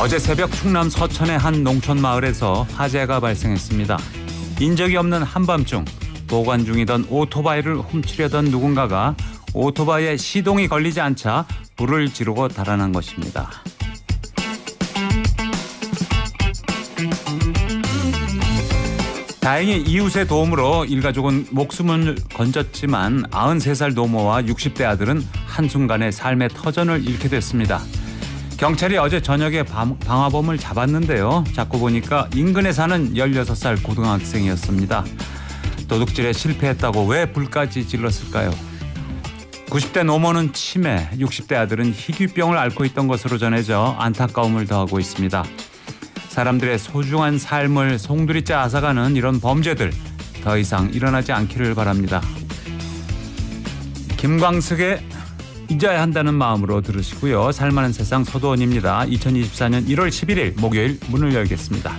어제 새벽 충남 서천의 한 농촌 마을에서 화재가 발생했습니다. 인적이 없는 한밤중 보관 중이던 오토바이를 훔치려던 누군가가 오토바이에 시동이 걸리지 않자 불을 지르고 달아난 것입니다. 다행히 이웃의 도움으로 일가족은 목숨을 건졌지만 93살 노모와 60대 아들은 한순간에 삶의 터전을 잃게 됐습니다. 경찰이 어제 저녁에 방화범을 잡았는데요. 잡고 보니까 인근에 사는 16살 고등학생이었습니다. 도둑질에 실패했다고 왜 불까지 질렀을까요? 90대 노모는 치매, 60대 아들은 희귀병을 앓고 있던 것으로 전해져 안타까움을 더하고 있습니다. 사람들의 소중한 삶을 송두리째 앗아가는 이런 범죄들 더 이상 일어나지 않기를 바랍니다. 김광석의 잊어야 한다는 마음으로 들으시고요. 살만한 세상 서도원입니다. 2024년 1월 11일 목요일 문을 열겠습니다.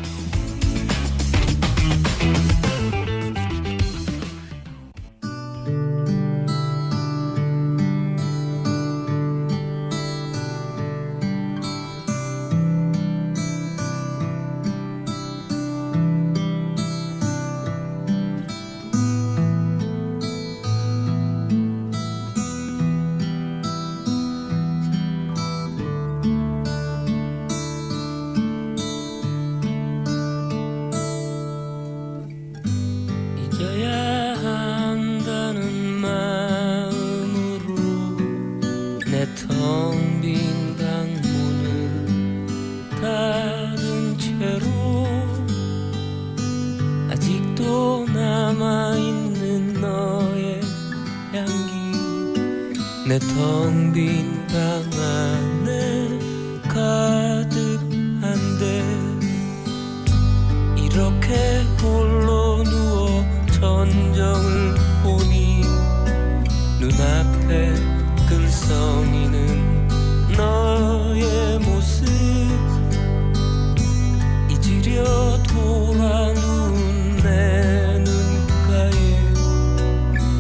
잊어야 한다는 마음으로 내 텅 빈 방문을 닫은 채로 아직도 남아있는 너의 향기 내 텅 빈 방 안에 가득한데 이렇게 홀로 누워 전정을 보니 눈앞에 글썽이는 너의 모습 잊으려 돌아 누운 내 눈가에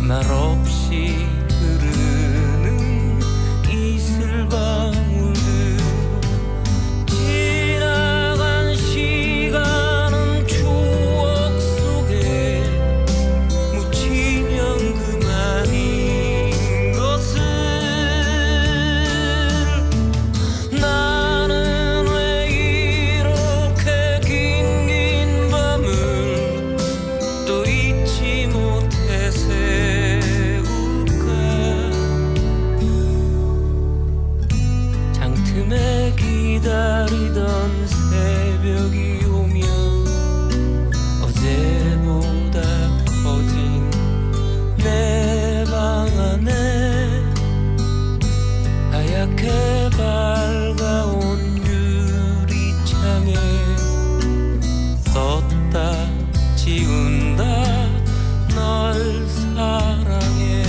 말없이 흐르는 이슬방울들 지나간 시간은 추억 속에 묻히면 그만인 것을 나는 왜 이렇게 긴 밤을 또 잊지 못해 새울까 장틈에 기다리던 새벽이 오면 어제보다 커진 내 방 안에 하얗게 밝아온 유리창에 썼다 지운다 널 사랑해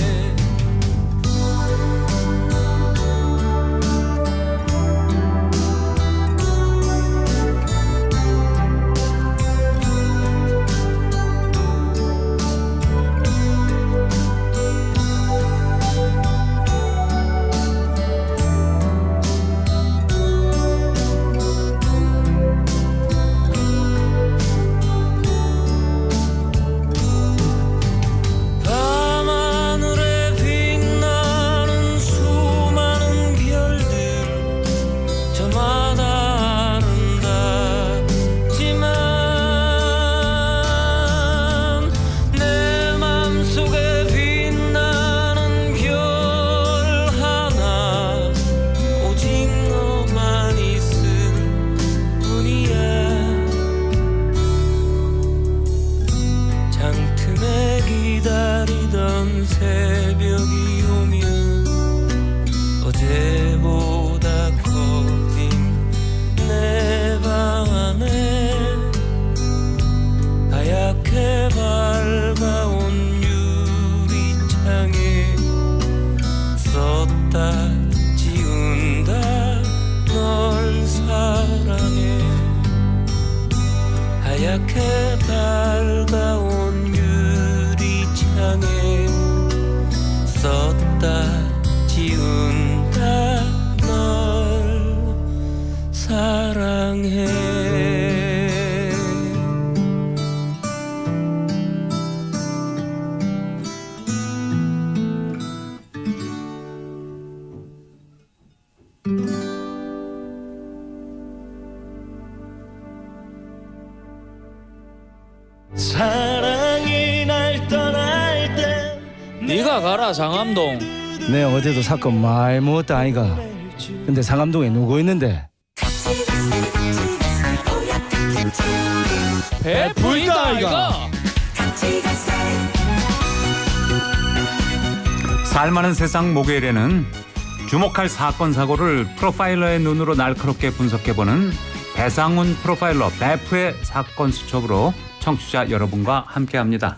사랑해. 사랑이 날 떠날 때 네가 가라 상암동. 내 어제도 사건 많이 먹었다 아이가. 근데 상암동에 누구 있는데? 배프 있다 아이가. 살만한 세상 목요일에는 주목할 사건 사고를 프로파일러의 눈으로 날카롭게 분석해보는 배상훈 프로파일러 배프의 사건 수첩으로 청취자 여러분과 함께합니다.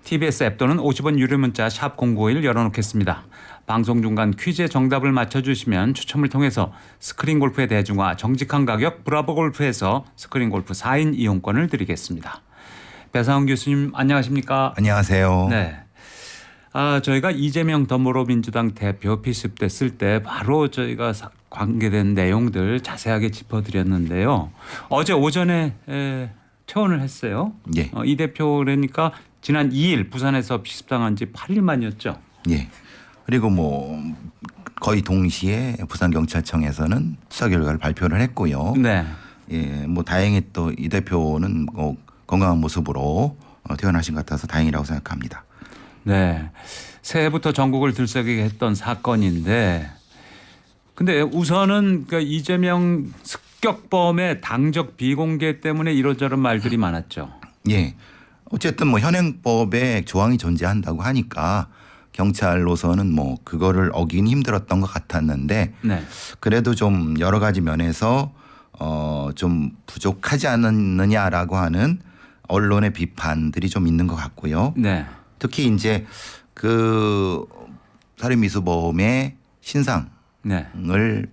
TBS 앱 또는 50원 유료 문자 샵 0951 열어놓겠습니다. 방송 중간 퀴즈의 정답을 맞춰주시면 추첨을 통해서 스크린 골프의 대중화 정직한 가격 브라보 골프에서 스크린 골프 4인 이용권을 드리겠습니다. 배상훈 교수님 안녕하십니까? 안녕하세요. 네. 저희가 이재명 더불어민주당 대표 피습 때 쓸 때 바로 저희가 관계된 내용들 자세하게 짚어드렸는데요. 어제 오전에 퇴원을 했어요. 예. 이 대표 그러니까 지난 2일 부산에서 피습당한 지 8일 만이었죠. 예. 그리고 뭐 거의 동시에 부산경찰청에서는 수사 결과를 발표를 했고요. 네. 예, 뭐 다행히 또 이 대표는 뭐 건강한 모습으로 퇴원하신 것 같아서 다행이라고 생각합니다. 네. 새해부터 전국을 들썩이게 했던 사건인데 근데 우선은 그러니까 이재명 습격범의 당적 비공개 때문에 이런저런 말들이 많았죠. 예. 어쨌든 뭐 현행법에 조항이 존재한다고 하니까 경찰로서는 뭐 그거를 어기긴 힘들었던 것 같았는데 네. 그래도 좀 여러 가지 면에서 좀 부족하지 않았느냐라고 하는 언론의 비판들이 좀 있는 것 같고요. 네. 특히 이제 그 살인미수범의 신상을 네.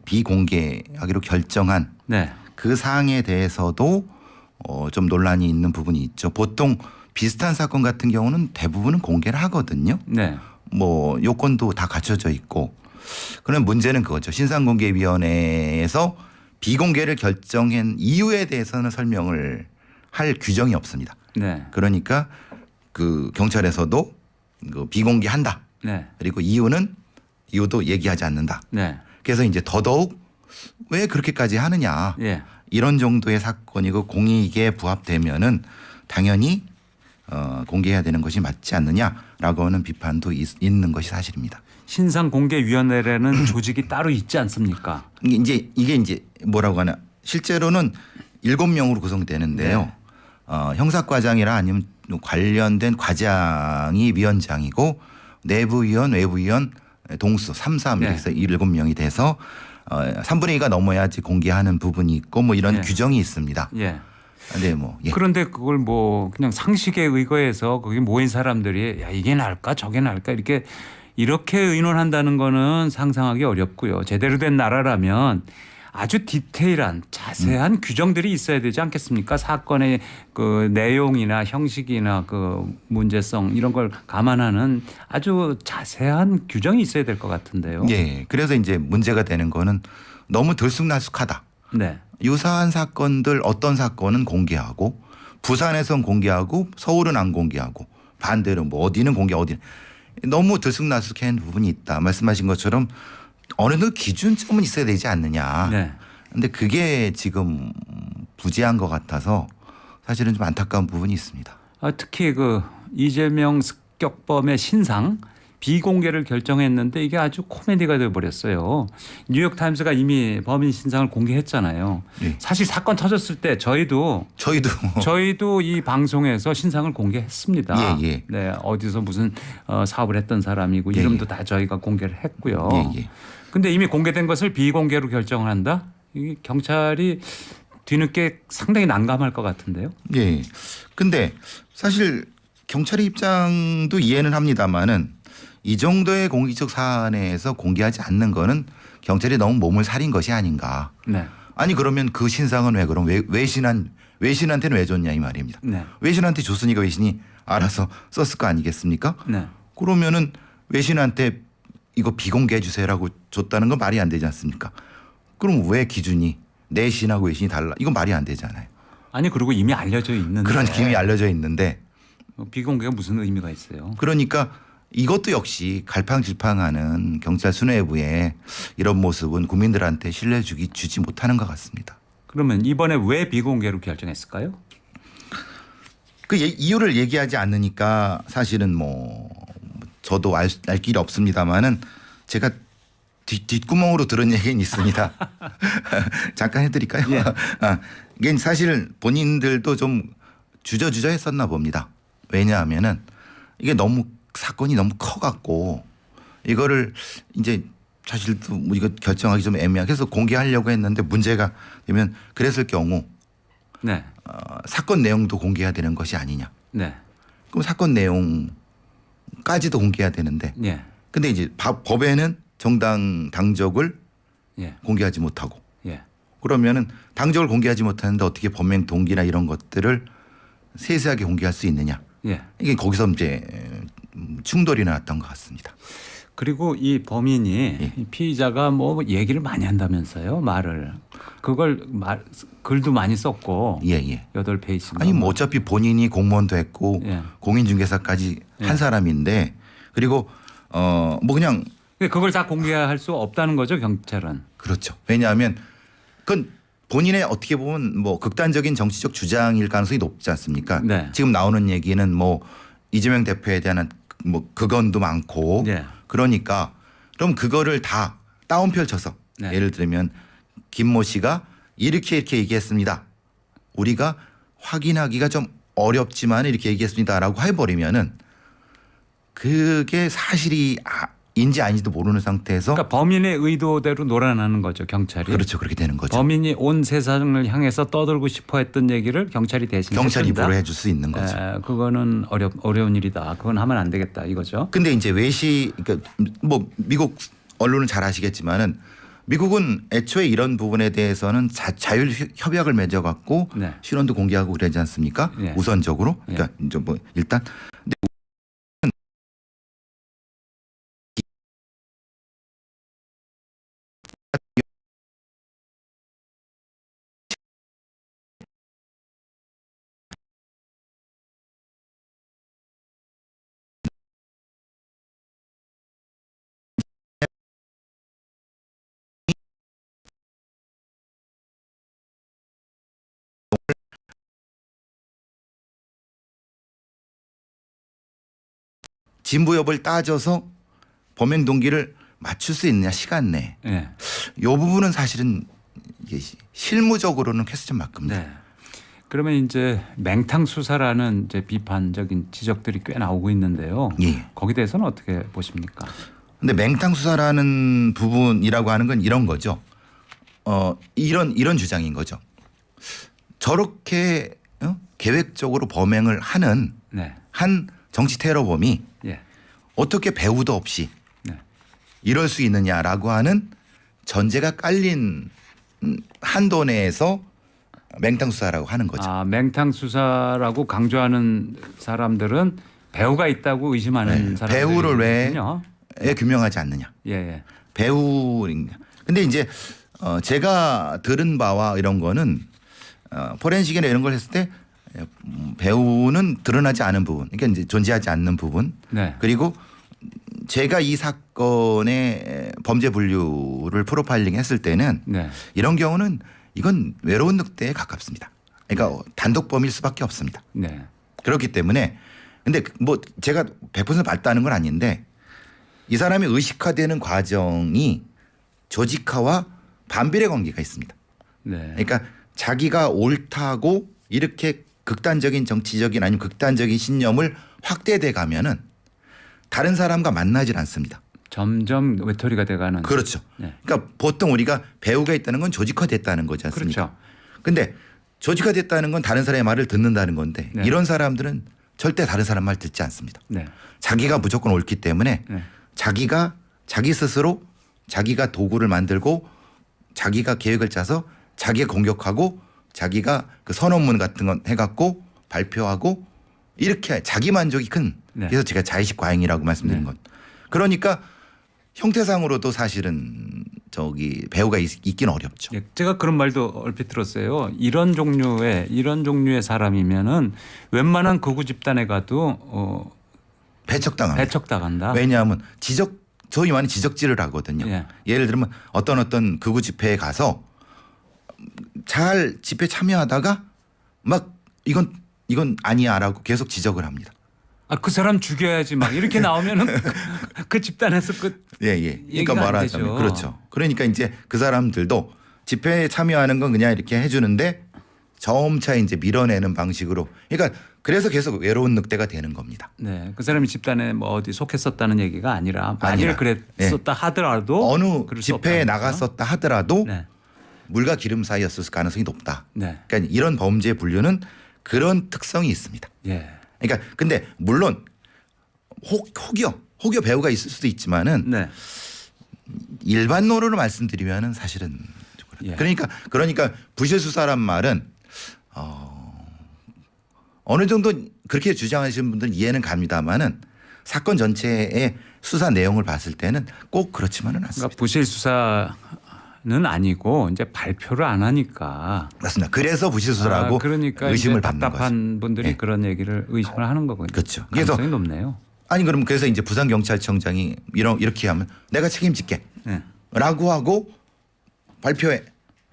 비공개하기로 결정한 네. 그 사항에 대해서도 좀 논란이 있는 부분이 있죠. 보통 비슷한 사건 같은 경우는 대부분은 공개를 하거든요. 네. 뭐 요건도 다 갖춰져 있고. 그런 문제는 그거죠. 신상공개위원회에서 비공개를 결정한 이유에 대해서는 설명을 할 규정이 없습니다. 네. 그러니까 그 경찰에서도 그 비공개한다. 네. 그리고 이유도 얘기하지 않는다. 네. 그래서 이제 더더욱 왜 그렇게까지 하느냐. 예. 이런 정도의 사건이고 공익에 부합되면은 당연히 공개해야 되는 것이 맞지 않느냐라고 하는 비판도 있는 것이 사실입니다. 신상공개위원회라는 조직이 따로 있지 않습니까? 이게 이제 뭐라고 하나 실제로는 7명으로 구성되는데요. 네. 형사과장이라 아니면 관련된 과장이 위원장이고 내부위원, 외부위원, 동수 3, 네. 이렇게 해서 7명이 돼서 3분의 2가 넘어야지 공개하는 부분이 있고 뭐 이런 네. 규정이 있습니다. 예. 네, 뭐 예. 그런데 그걸 뭐 그냥 상식에 의거해서 거기 모인 사람들이 야 이게 나을까 저게 나을까 이렇게 의논한다는 거는 상상하기 어렵고요. 제대로 된 나라라면 아주 디테일한 자세한 규정들이 있어야 되지 않겠습니까? 사건의 그 내용이나 형식이나 그 문제성 이런 걸 감안하는 아주 자세한 규정이 있어야 될 것 같은데요. 예. 그래서 이제 문제가 되는 거는 너무 들쑥날쑥하다. 네. 유사한 사건들 어떤 사건은 공개하고 부산에선 공개하고 서울은 안 공개하고 반대로 뭐 어디는 공개 어디는 너무 들쑥날쑥한 부분이 있다. 말씀하신 것처럼 어느 정도 기준점은 있어야 되지 않느냐. 네. 근데 그게 지금 부재한 것 같아서 사실은 좀 안타까운 부분이 있습니다. 특히 그 이재명 습격범의 신상 비공개를 결정했는데 이게 아주 코미디가 되어버렸어요. 뉴욕타임스가 이미 범인 신상을 공개했잖아요. 네. 사실 사건 터졌을 때 저희도 이 방송에서 신상을 공개했습니다. 예, 예. 네, 어디서 무슨 사업을 했던 사람이고 예, 이름도 예. 다 저희가 공개를 했고요. 예, 예. 근데 이미 공개된 것을 비공개로 결정을 한다? 이 경찰이 뒤늦게 상당히 난감할 것 같은데요. 예. 근데 사실 경찰의 입장도 이해는 합니다만은 이 정도의 공익적 사안에서 공개하지 않는 거는 경찰이 너무 몸을 사린 것이 아닌가. 네. 아니 그러면 그 신상은 왜 그럼 외신한테는 왜 줬냐 이 말입니다. 네. 외신한테 줬으니까 외신이 알아서 썼을 거 아니겠습니까? 네. 그러면은 외신한테 이거 비공개해 주세요라고 줬다는 건 말이 안 되지 않습니까? 그럼 왜 기준이 내신하고 외신이 달라. 이건 말이 안 되잖아요. 아니 그리고 이미 알려져 있는데 그런 기밀이 알려져 있는데 비공개가 무슨 의미가 있어요? 그러니까 이것도 역시 갈팡질팡하는 경찰 수뇌부의 이런 모습은 국민들한테 신뢰 주지 못하는 것 같습니다. 그러면 이번에 왜 비공개로 결정했을까요? 그 이유를 얘기하지 않으니까 사실은 뭐 저도 알 길이 없습니다만은 제가 뒷구멍으로 들은 얘기는 있습니다. 잠깐 해드릴까요? 예. 이게 사실 본인들도 좀 주저주저했었나 봅니다. 왜냐하면은 이게 너무 사건이 너무 커갖고 이거를 이제 사실 또 이거 결정하기 좀 애매하게 해서 공개하려고 했는데 문제가 되면 그랬을 경우 네. 사건 내용도 공개해야 되는 것이 아니냐. 네. 그럼 사건 내용까지도 공개해야 되는데 예. 근데 이제 법에는 정당 당적을 예. 공개하지 못하고 예. 그러면은 당적을 공개하지 못하는데 어떻게 범행 동기나 이런 것들을 세세하게 공개할 수 있느냐. 예. 이게 거기서 이제 충돌이 나왔던 것 같습니다. 그리고 이 범인이 예. 이 피의자가 뭐 얘기를 많이 한다면서요, 말을. 그걸 글도 많이 썼고. 예, 예. 8페이지인가. 아니 뭐 어차피 본인이 공무원도 했고 예. 공인중개사까지 예. 한 사람인데 그리고 뭐 그냥 그걸 다 공개할 수 없다는 거죠, 경찰은. 그렇죠. 왜냐하면 그건 본인의 어떻게 보면 뭐 극단적인 정치적 주장일 가능성이 높지 않습니까? 네. 지금 나오는 얘기는 뭐 이재명 대표에 대한 뭐 그건도 많고 네. 그러니까 그럼 그거를 다 다운표를 쳐서 네. 예를 들면 김모 씨가 이렇게 얘기했습니다. 우리가 확인하기가 좀 어렵지만 이렇게 얘기했습니다라고 해버리면은 그게 사실이 인지 아닌지도 모르는 상태에서 그러니까 범인의 의도대로 놀아나는 거죠, 경찰이. 그렇죠. 그렇게 되는 거죠. 범인이 온 세상을 향해서 떠들고 싶어 했던 얘기를 경찰이 대신 경찰이 해준다. 입으로 해줄 수 있는 거죠. 그거는 어려운 일이다. 그건 하면 안 되겠다 이거죠. 근데 이제 그러니까 뭐 미국 언론은 잘 아시겠지만은 미국은 애초에 이런 부분에 대해서는 자율 협약을 맺어 갖고 네. 신원도 공개하고 그러지 않습니까? 예. 우선적으로. 그러니까 이제 뭐 일단 진부 여부를 따져서 범행 동기를 맞출 수 있느냐 시간 내에. 네. 이 부분은 사실은 이게 실무적으로는 퀘스천 마크입니다. 네. 그러면 이제 맹탕 수사라는 이제 비판적인 지적들이 꽤 나오고 있는데요. 예. 거기에 대해서는 어떻게 보십니까? 근데 맹탕 수사라는 부분이라고 하는 건 이런 거죠. 이런 주장인 거죠. 저렇게 계획적으로 범행을 하는 네. 한 정치 테러범이 예. 어떻게 배후도 없이 네. 이럴 수 있느냐라고 하는 전제가 깔린 한도 내에서 맹탕 수사라고 하는 거죠. 맹탕 수사라고 강조하는 사람들은 배우가 있다고 의심하는 사람들. 배후를 왜 규명하지 않느냐. 예, 예. 배후인가. 근데 이제 제가 들은 바와 이런 거는 포렌식이나 이런 걸 했을 때 배우는 드러나지 않은 부분, 그러니까 이제 존재하지 않는 부분, 네. 그리고 제가 이 사건의 범죄 분류를 프로파일링 했을 때는 네. 이런 경우는 이건 외로운 늑대에 가깝습니다. 그러니까 단독범일 수밖에 없습니다. 네. 그렇기 때문에 근데 뭐 제가 100% 맞다는 건 아닌데 이 사람이 의식화되는 과정이 조직화와 반비례 관계가 있습니다. 네. 그러니까 자기가 옳다고 이렇게 극단적인 정치적인 아니면 극단적인 신념을 확대돼 가면은 다른 사람과 만나질 않습니다. 점점 외톨이가 돼가는. 그렇죠. 네. 그러니까 보통 우리가 배우가 있다는 건 조직화됐다는 거지 않습니까? 그렇죠. 근데 조직화됐다는 건 다른 사람의 말을 듣는다는 건데 네. 이런 사람들은 절대 다른 사람 말 듣지 않습니다. 네. 자기가 무조건 옳기 때문에 네. 자기 스스로 자기가 도구를 만들고 자기가 계획을 짜서 자기가 공격하고 자기가 그 선언문 같은 건 해갖고 발표하고 이렇게 자기 만족이 큰. 네. 그래서 제가 자의식 과잉이라고 말씀드린 네. 건. 그러니까 형태상으로도 사실은 저기 배우가 있기는 어렵죠. 예, 제가 그런 말도 얼핏 들었어요. 이런 종류의 사람이면은 웬만한 극우 집단에 가도 배척당합니다. 배척당한다. 왜냐하면 소위 말하는 지적질을 하거든요. 예. 예를 들면 어떤 극우 집회에 가서 잘 집회 참여하다가 막 이건 아니야라고 계속 지적을 합니다. 그 사람 죽여야지 막 이렇게 나오면은 그 집단에서 예. 얘기가 그러니까 안 말하자면 되죠. 그렇죠. 그러니까 이제 그 사람들도 집회에 참여하는 건 그냥 이렇게 해주는데 점차 이제 밀어내는 방식으로. 그러니까 그래서 계속 외로운 늑대가 되는 겁니다. 네, 그 사람이 집단에 뭐 어디 속했었다는 얘기가 아니라 만일 그랬었다 하더라도 어느 그럴 수 집회에 없다는 나갔었다 하더라도 네. 물과 기름 사이였을 가능성이 높다. 네. 그러니까 이런 범죄 분류는 그런 특성이 있습니다. 예. 그러니까 근데 물론 혹여 배우가 있을 수도 있지만은 네. 일반론으로 말씀드리면은 사실은 좀 예. 그러니까 부실 수사란 말은 어느 정도 그렇게 주장하시는 분들은 이해는 갑니다만은 사건 전체의 수사 내용을 봤을 때는 꼭 그렇지만은 않습니다. 그러니까 부실 수사는 아니고 이제 발표를 안 하니까. 맞습니다. 그래서 부실 수사라고 그러니까 의심을 이제 받는 답답한 거죠. 분들이 예. 그런 얘기를 의심을 하는 거거든요. 그렇죠. 그래서 가능성이 높네요. 아니 그럼 그래서 이제 부산경찰청장이 이렇게 하면 내가 책임질게 네. 라고 하고 발표해.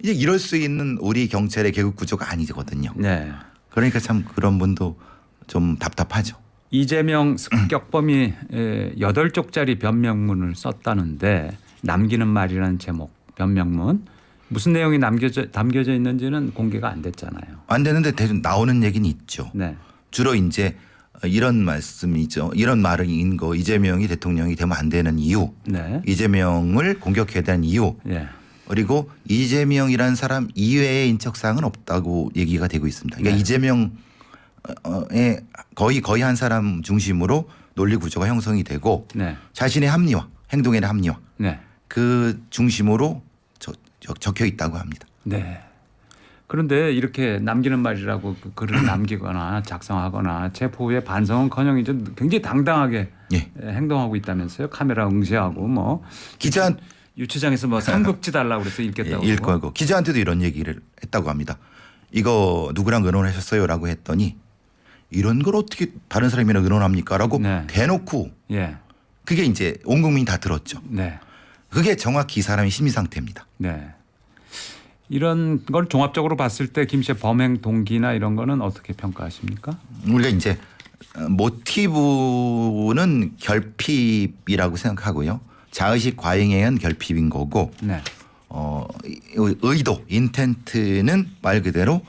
이제 이럴 수 있는 우리 경찰의 계급 구조가 아니거든요. 네. 그러니까 참 그런 분도 좀 답답하죠. 이재명 습격범이 8쪽짜리 변명문을 썼다는데 남기는 말이라는 제목 변명문 무슨 내용이 담겨져 있는지는 공개가 안 됐잖아요. 안 되는데 대충 나오는 얘기는 있죠. 네. 주로 이제 이런 말씀이죠. 이런 말인 거 이재명이 대통령이 되면 안 되는 이유. 네. 이재명을 공격해야 되는 이유. 예. 그리고 이재명이라는 사람 이외의 인적사항은 없다고 얘기가 되고 있습니다. 그러니까 네. 이재명의 거의 한 사람 중심으로 논리 구조가 형성이 되고 네. 자신의 합리화, 행동의 합리화 네. 그 중심으로 적혀 있다고 합니다. 네. 그런데 이렇게 남기는 말이라고 그 글을 남기거나 작성하거나 체포 후에 반성은커녕 이제 굉장히 당당하게 예. 행동하고 있다면서요. 카메라 응시하고 뭐 기자 유치장에서 뭐 삼국지 달라고 그래서 읽겠다고. 읽 거고 기자한테도 이런 얘기를 했다고 합니다. 이거 누구랑 의논하셨어요라고 했더니 이런 걸 어떻게 다른 사람이랑 의논합니까라고 네. 대놓고 예. 그게 이제 온 국민이 다 들었죠. 네. 그게 정확히 이 사람의 심리 상태입니다. 네. 이런 걸 종합적으로 봤을 때 김 씨의 범행 동기나 이런 거는 어떻게 평가하십니까? 우리가 이제 모티브는 결핍이라고 생각하고요. 자의식 과잉에 의한 결핍인 거고 네. 의도 인텐트는 말 그대로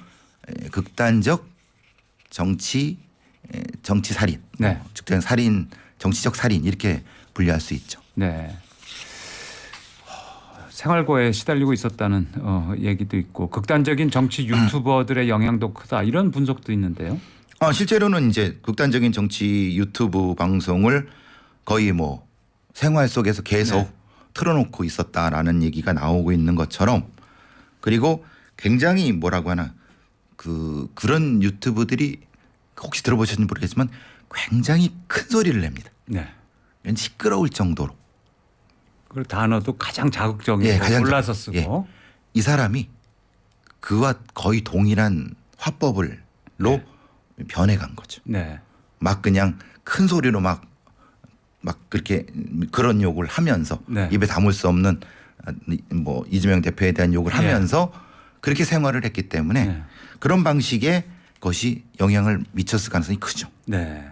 극단적 정치 살인, 네. 즉은 살인 정치적 살인 이렇게 분류할 수 있죠. 네. 생활고에 시달리고 있었다는 얘기도 있고 극단적인 정치 유튜버들의 영향도 크다 이런 분석도 있는데요. 실제로는 이제 극단적인 정치 유튜브 방송을 거의 뭐 생활 속에서 계속 네. 틀어놓고 있었다라는 얘기가 나오고 있는 것처럼 그리고 굉장히 뭐라고 하나 그런 유튜브들이 혹시 들어보셨는지 모르겠지만 굉장히 큰 소리를 냅니다. 네. 왠지 시끄러울 정도로. 그 단어도 가장 자극적인 예, 거 가장 골라서 자- 쓰고. 이 사람이 그와 거의 동일한 화법을로 변해간 거죠. 네. 막 그냥 큰 소리로 막 그렇게 그런 욕을 하면서 네. 입에 담을 수 없는 뭐 이재명 대표에 대한 욕을 예. 하면서 그렇게 생활을 했기 때문에 네. 그런 방식의 것이 영향을 미쳤을 가능성이 크죠. 네.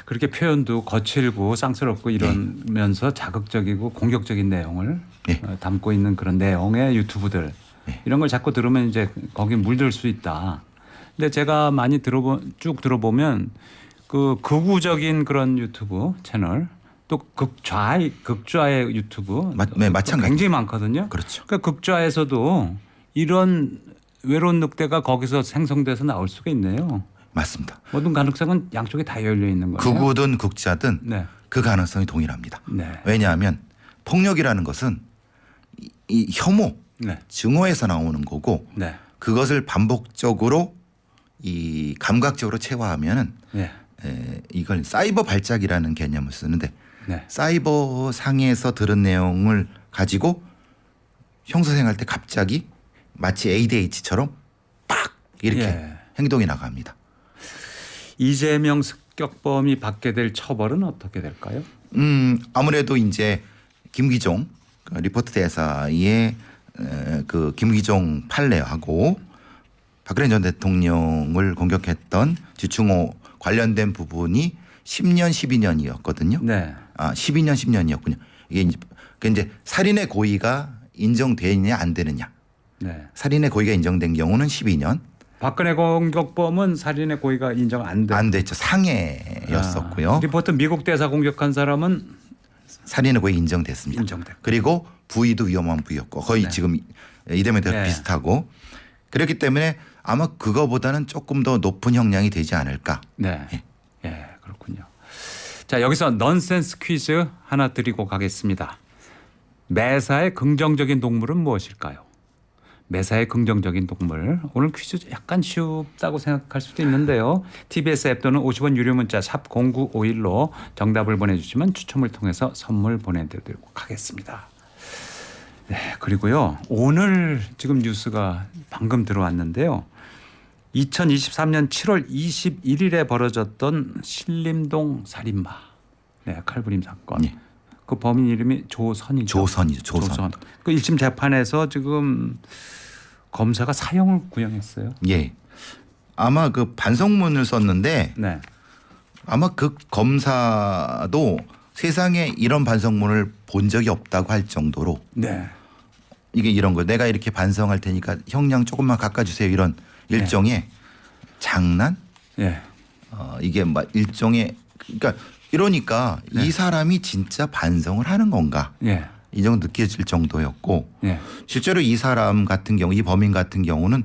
그렇게 표현도 거칠고 쌍스럽고 이러면서 자극적이고 공격적인 내용을 네. 담고 있는 그런 내용의 유튜브들 네. 이런 걸 자꾸 들으면 이제 거기 물들 수 있다. 근데 제가 많이 쭉 들어보면 그 극우적인 그런 유튜브 채널 또 극좌의 유튜브 네, 마찬가지. 굉장히 많거든요. 그렇죠. 그러니까 극좌에서도 이런 외로운 늑대가 거기서 생성돼서 나올 수가 있네요. 맞습니다. 모든 가능성은 양쪽에 다 열려 있는 거예요. 극우든 극자든 네. 그 가능성이 동일합니다. 네. 왜냐하면 폭력이라는 것은 이 혐오, 네. 증오에서 나오는 거고 네. 그것을 반복적으로 이 감각적으로 체화하면은 네. 이걸 사이버 발작이라는 개념을 쓰는데 네. 사이버 상에서 들은 내용을 가지고 형사생활 때 갑자기 마치 ADH처럼 빡 이렇게 예. 행동이 나갑니다. 이재명 습격범이 받게 될 처벌은 어떻게 될까요? 아무래도 이제 김기종 그 리포트 대사의 그 김기종 판례하고 박근혜 전 대통령을 공격했던 지충호 관련된 부분이 10년, 12년이었거든요. 네. 12년, 10년이었군요. 이게 이제 살인의 고의가 인정되느냐 안 되느냐. 네. 살인의 고의가 인정된 경우는 12년. 박근혜 공격범은 살인의 고의가 인정 안 돼. 안 됐죠. 상해였었고요. 리포트 미국 대사 공격한 사람은 살인의 고의 인정됐습니다. 인정됐고. 그리고 부위도 위험한 부위였고 거의 네. 지금 이대면 대로 네. 비슷하고 그렇기 때문에 아마 그거보다는 조금 더 높은 형량이 되지 않을까. 네. 예, 그렇군요. 자, 여기서 넌센스 퀴즈 하나 드리고 가겠습니다. 매사의 긍정적인 동물은 무엇일까요? 매사의 긍정적인 동물. 오늘 퀴즈 약간 쉽다고 생각할 수도 있는데요. TBS 앱 또는 50원 유료 문자 샵 0951로 정답을 보내주시면 추첨을 통해서 선물 보내드리도록 하겠습니다. 네, 그리고요. 오늘 지금 뉴스가 방금 들어왔는데요. 2023년 7월 21일에 벌어졌던 신림동 살인마, 네, 칼부림 사건. 예. 그 범인 이름이 조선이죠. 조선이죠. 조선. 그 1심 재판에서 지금 검사가 사형을 구형했어요. 예. 아마 그 반성문을 썼는데 네. 아마 그 검사도 세상에 이런 반성문을 본 적이 없다고 할 정도로 네. 이게 이런 거 내가 이렇게 반성할 테니까 형량 조금만 깎아주세요 이런 일종의 장난 예. 이게 막 일종의 그러니까 이러니까 이 사람이 진짜 반성을 하는 건가 예. 이 정도 느껴질 정도였고 예. 실제로 이 사람 같은 경우 이 범인 같은 경우는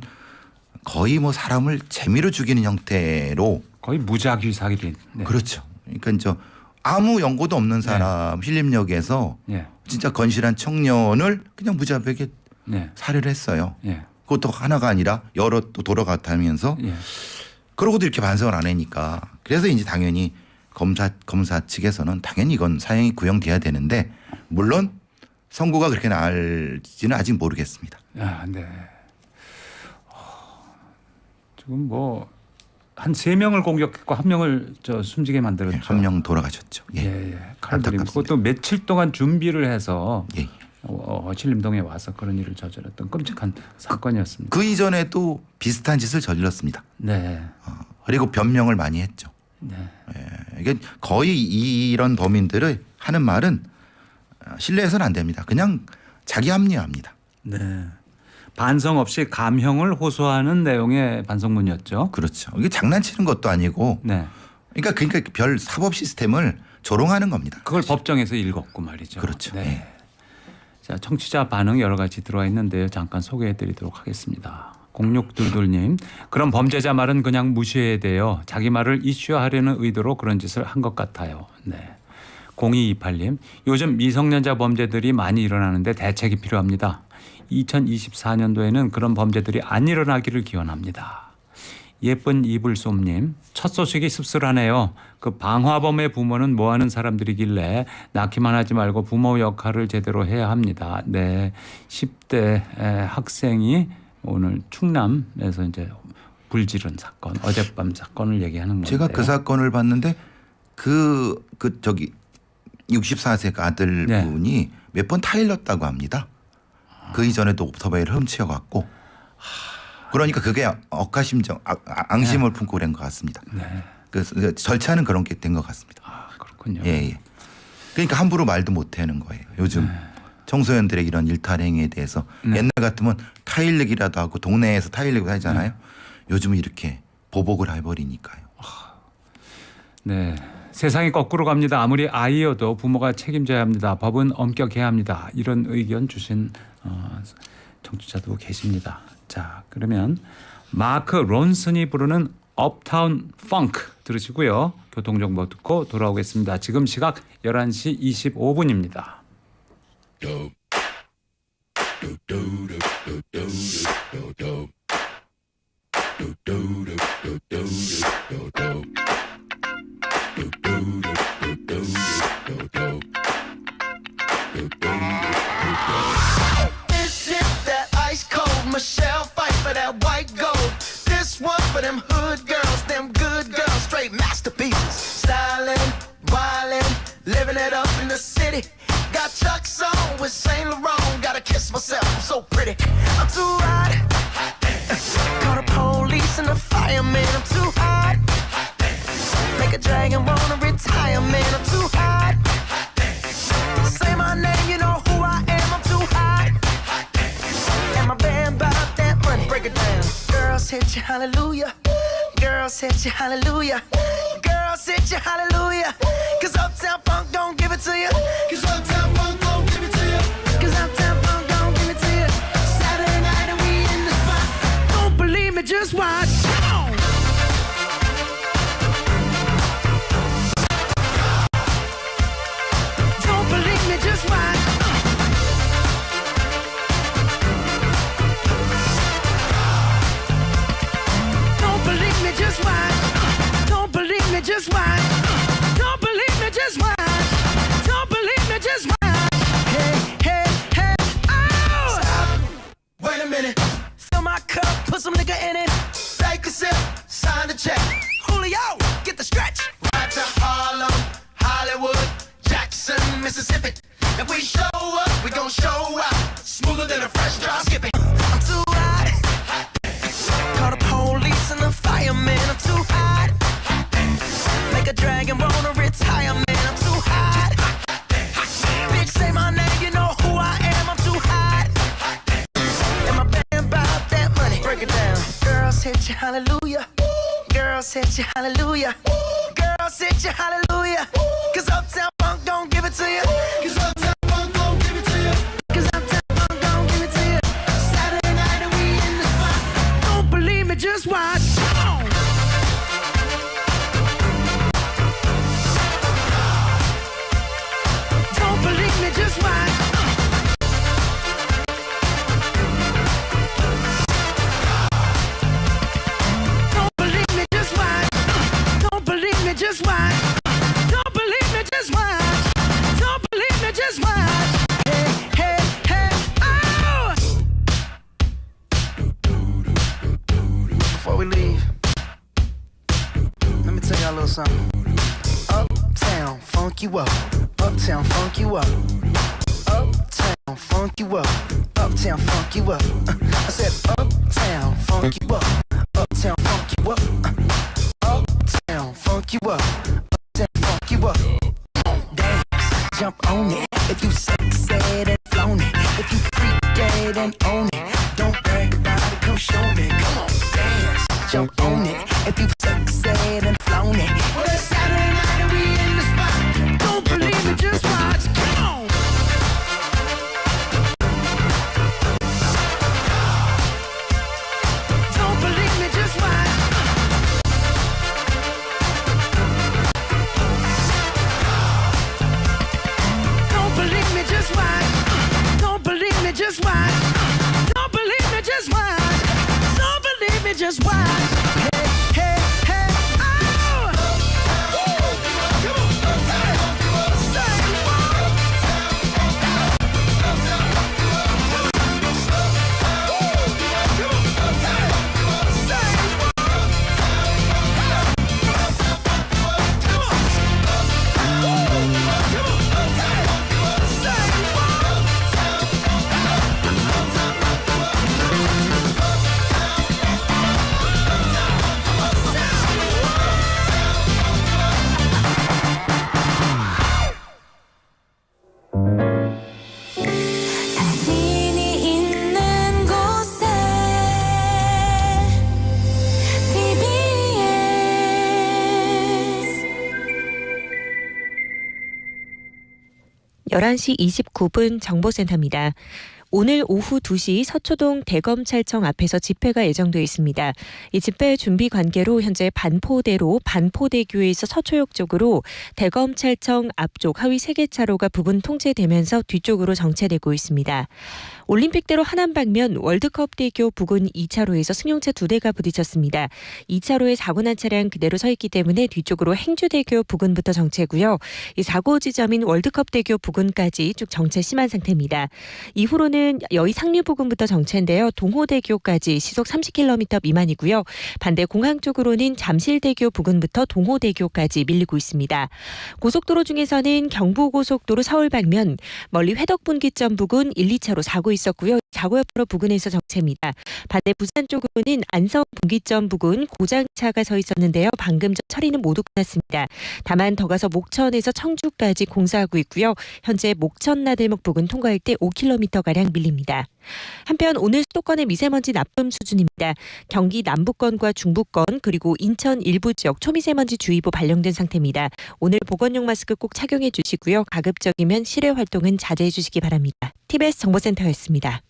거의 뭐 사람을 재미로 죽이는 형태로 거의 무작위 사기인. 네. 그렇죠. 그러니까 저 아무 연고도 없는 사람 신림역에서 예. 진짜 건실한 청년을 그냥 무자비하게 네. 살해를 했어요. 예. 그것도 하나가 아니라 여러 또 돌아가다면서 예. 그러고도 이렇게 반성을 안 하니까 그래서 이제 당연히 검사 측에서는 당연히 이건 사형이 구형돼야 되는데 물론 선고가 그렇게 나을지는 아직 모르겠습니다. 아, 네. 지금 뭐 한 3명을 공격했고 1명을 숨지게 만들었죠. 한 명 돌아가셨죠. 예. 예, 예. 칼부림. 안타깝습니다. 그것도 며칠 동안 준비를 해서 예. 신림동에 와서 그런 일을 저질렀던 끔찍한 사건이었습니다. 그 이전에도 비슷한 짓을 저질렀습니다. 네. 그리고 변명을 많이 했죠. 네. 예. 이게 거의 이런 범인들을 하는 말은 신뢰해서는 안 됩니다. 그냥 자기 합리화합니다. 네. 반성 없이 감형을 호소하는 내용의 반성문이었죠. 그렇죠. 이게 장난치는 것도 아니고 네. 그러니까 별 사법 시스템을 조롱하는 겁니다. 그걸 법정에서 읽었고 말이죠. 그렇죠. 네. 예. 자, 청취자 반응 여러 가지 들어와 있는데요. 잠깐 소개해 드리도록 하겠습니다. 0622님, 그럼 범죄자 말은 그냥 무시해야 돼요. 자기 말을 이슈화하려는 의도로 그런 짓을 한 것 같아요. 네. 0228님, 요즘 미성년자 범죄들이 많이 일어나는데 대책이 필요합니다. 2024년도에는 그런 범죄들이 안 일어나기를 기원합니다. 예쁜 이불솜님, 첫 소식이 씁쓸하네요. 그 방화범의 부모는 뭐 하는 사람들이길래 낳기만 하지 말고 부모 역할을 제대로 해야 합니다. 네, 10대 학생이 오늘 충남에서 이제 불지른 사건, 어젯밤 사건을 얘기하는 건데요. 제가 그 사건을 봤는데 그 64세 아들분이 몇 번 타일렀다고 합니다. 그 이전에도 오토바이를 훔쳐갖고 그러니까 그게 억하심정 앙심을 품고 그런 것 같습니다. 네. 그 절차는 그런 게 된 것 같습니다. 아, 그렇군요. 예. 그러니까 함부로 말도 못하는 거예요. 요즘 청소년들의 이런 일탈행위에 대해서 옛날 같으면 타일르기라도 하고 동네에서 타일르기 하잖아요. 요즘은 이렇게 보복을 해버리니까요. 네. 세상이 거꾸로 갑니다. 아무리 아이여도 부모가 책임져야 합니다. 법은 엄격해야 합니다. 이런 의견 주신 청취자도 계십니다. 자, 그러면 마크 론슨이 부르는 업타운 펑크 들으시고요. 교통정보 듣고 돌아오겠습니다. 지금 시각 11시 25분입니다. This for them hood girls, them good girls, straight masterpieces. Stylin', wildin', living it up in the city. Got Chuck's on with Saint Laurent. Gotta kiss myself, I'm so pretty. I'm too hot. Call the police and the fireman. I'm too hot. Make a dragon wanna retire, man. I'm too hot. Say my name, you know who I am. I'm too hot. And my band bought that money. Break it down. Girls hit you, hallelujah. Girls hit you, hallelujah. Girls hit you, hallelujah. Cause Uptown Funk don't give it to you. Cause Uptown Funk don't give it to you. Cause Uptown Funk don't give it to you. Saturday night and we in the spot. Don't believe me, just watch. Come on. Don't believe me, just watch. Don't believe me, just watch. Don't believe me, just watch. Don't believe me, just watch. Don't believe me, just watch. Hey, hey, hey, oh! Stop. Wait a minute. Fill my cup, put some nigga in it. Take a sip, sign the check. Julio, get the stretch. Right to Harlem, Hollywood, Jackson, Mississippi. If we show up, we gon' show out. Smoother than a fresh drop skipping. I'm too hot. Call the police and the fireman. I'm too hot. Make a dragon wanna retire, man. I'm too hot. Bitch, say my name, you know who I am. I'm too hot. And my band bought that money. Break it down. Girls hit you, hallelujah. Girls hit you, hallelujah. Girls hit you, hallelujah. Cause Uptown Funk don't give it to you. Cause Uptown Funk don't give it to you. Cause Uptown Funk don't give it to you. Saturday night and we in the spot. Don't believe me, just watch. Come on. Don't believe me, just watch. Don't believe me, just watch. Don't believe me, just watch. Don't believe me, just watch. Don't believe me, just watch. Hey, hey, hey, oh! Before we leave, let me tell y'all a little something. Uptown, funk you up. Uptown, funk you up. Uptown, funk you up. Uptown, funk you up. I said uptown, funk you up. Uptown, funk you up. Uptown, funk you up. Uptown, funk you up. Dance, jump on it. If you sexed and flown it. If you freaked and own it. Don't brag about it, come show me. Come on, dance, jump on it. If you sexed and flown it. Well, it's Saturday night and we in the spot. Don't believe it, just watch. Come on. Don't believe me, just watch. Don't believe me, just watch. Don't believe me, just watch. Don't believe me, just watch. Don't believe me, just watch. Hey, hey, hey, oh! 당신이 있는 곳에 TBS 11시 29분 정보센터입니다. 오늘 오후 2시 서초동 대검찰청 앞에서 집회가 예정돼 있습니다. 이 집회 준비 관계로 현재 반포대로 반포대교에서 서초역 쪽으로 대검찰청 앞쪽 하위 3개 차로가 부분 통제되면서 뒤쪽으로 정체되고 있습니다. 올림픽대로 하남 방면 월드컵대교 부근 2차로에서 승용차 2대가 부딪혔습니다. 2차로에 사고 난 차량 그대로 서 있기 때문에 뒤쪽으로 행주대교 부근부터 정체고요. 이 사고 지점인 월드컵대교 부근까지 쭉 정체 심한 상태입니다. 이후로는 정체는 여의 상류 부근부터 정체인데요. 동호대교까지 시속 30km 미만이고요. 반대 공항 쪽으로는 잠실대교 부근부터 동호대교까지 밀리고 있습니다. 고속도로 중에서는 경부고속도로 서울 방면 멀리 회덕분기점 부근 1, 2차로 사고 있었고요. 사고 여파로 부근에서 정체입니다. 반대 부산 쪽으로는 안성 분기점 부근 고장차가 서 있었는데요. 방금 전 처리는 모두 끝났습니다. 다만 더 가서 목천에서 청주까지 공사하고 있고요. 현재 목천 나들목 부근 통과할 때 5km가량 밀립니다. 한편 오늘 수도권의 미세먼지 나쁨 수준입니다. 경기 남부권과 중부권 그리고 인천 일부 지역 초미세먼지 주의보 발령된 상태입니다. 오늘 보건용 마스크 꼭 착용해 주시고요. 가급적이면 실외 활동은 자제해 주시기 바랍니다. TBS 정보센터였습니다.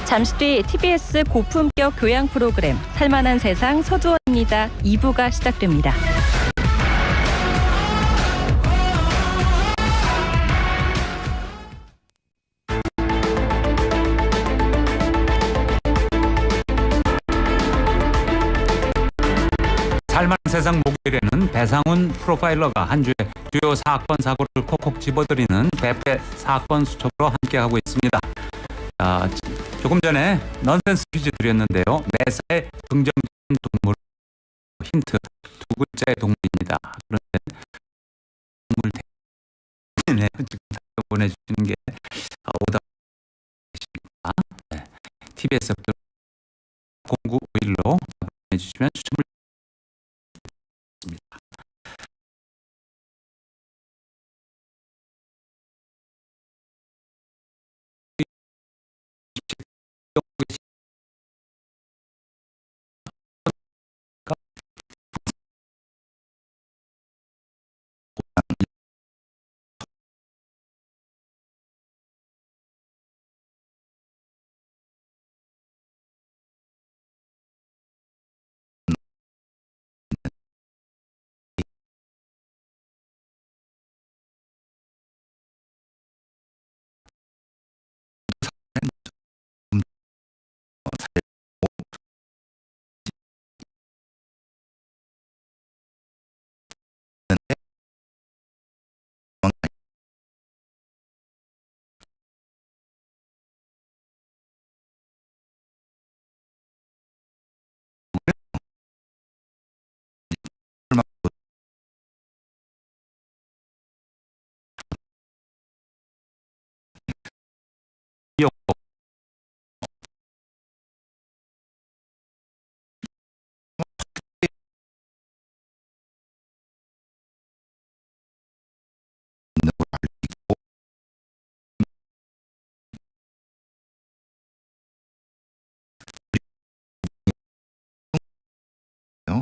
잠시 뒤 TBS 고품격 교양 프로그램 살만한 세상 서두원입니다. 2부가 시작됩니다. 살만한 세상 목요일에는 배상훈 프로파일러가 한 주의 주요 사건 사고를 콕콕 집어드리는 배패 사건 수첩으로 함께하고 있습니다. 조금 전에 넌센스 퀴즈 드렸는데요. 매사에 긍정적인 동물 힌트 두 글자의 동물입니다. 그런데 동물 네, 지금 보내주시는 게 오답입니다. 네. TBS 0951로 보내주시면 추첨을 드립니다.